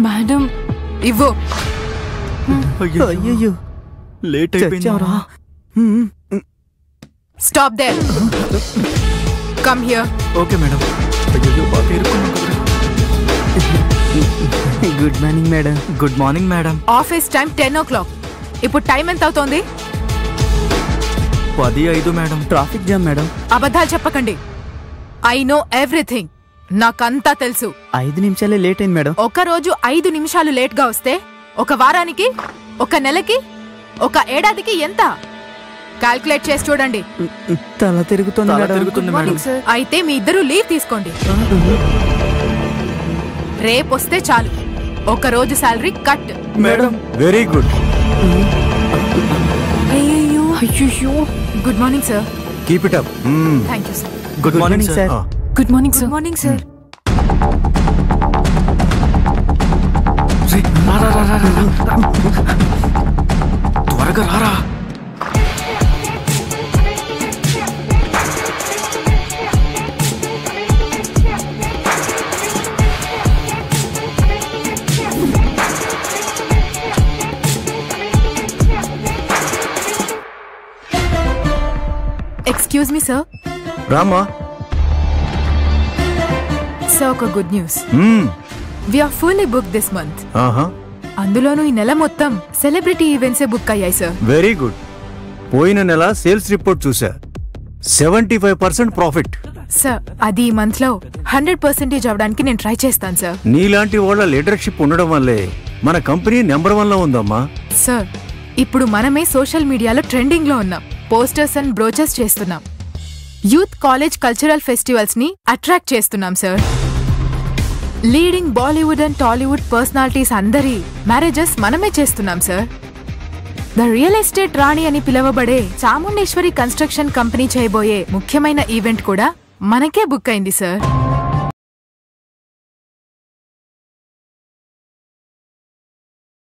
Madam ఇవ్వు. అయ్యో late అయిపోయిందిరా. Stop there. Come here. Okay madam. అయ్యో బాగా ఇరుక్కున్నాం కదరా. Good morning madam. Good morning madam. Office time 10 o'clock. ఇప్పుడు టైం ఎంత అవుతోంది? 10:05 మేడం. Traffic jam madam. అబద్ధాలు చెప్పకండి. I know everything. నాకంతా తెలుసు. 5 నిమిషాలే లేట్ అయింది మేడం. ఒక రోజు 5 నిమిషాలు లేట్ గా వస్తే ఒక వారానికి, ఒక నెలకి, ఒక ఏడాదికి ఎంత? క్యాల్కులేట్ చేసి చూడండి. తల తిరుగుతుంది మేడం. అయితే మీ ఇద్దరు లీవ్ తీసుకోండి. రేపు వస్తే చాలు. ఒక రోజు salary cut. Madam very good. అయ్యో అయ్యో. Good morning sir. Keep it up. Thank you sir. Good morning sir. Good morning sir. Good morning sir. త్వరగా రారా. Excuse me sir. Rama. Sir ఒక good news. We are fully book this month. అందులోనూ ఈ నెల మొత్తం celebrity ఈవెంట్సే book అయ్యాయి సార్. Very good. పోయిన నెల సేల్స్ రిపోర్ట్ చూసా. 75% ప్రాఫిట్. సార్ అది ఈ మంత్ లో 100% అవడానికి నేను ట్రై చేస్తాను సార్. నీలాంటి వాళ్ళ లీడర్షిప్ ఉండడం వల్లే మన కంపెనీ నెంబర్ 1 లో ఉందమ్మా. సార్ ఇప్పుడు మనమే సోషల్ మీడియాలో ట్రెండింగ్ లో ఉన్నాం. పోస్టర్స్ అండ్ బ్రోచర్స్ చేస్తున్నాం. యూత్ కాలేజ్ కల్చరల్ ఫెస్టివల్స్ ని అట్రాక్ట్ చేస్తున్నాం sir. Leading Bollywood and Tollywood personalities అందరి మ్యారేజెస్ మనమే చేస్తున్నాం సార్. ద రియల్ ఎస్టేట్ రాణి అని పిలువబడే చాముండేశ్వరి కన్స్ట్రక్షన్ కంపెనీ చేయబోయే ముఖ్యమైన ఈవెంట్ కూడా మనకే బుక్ అయింది సార్.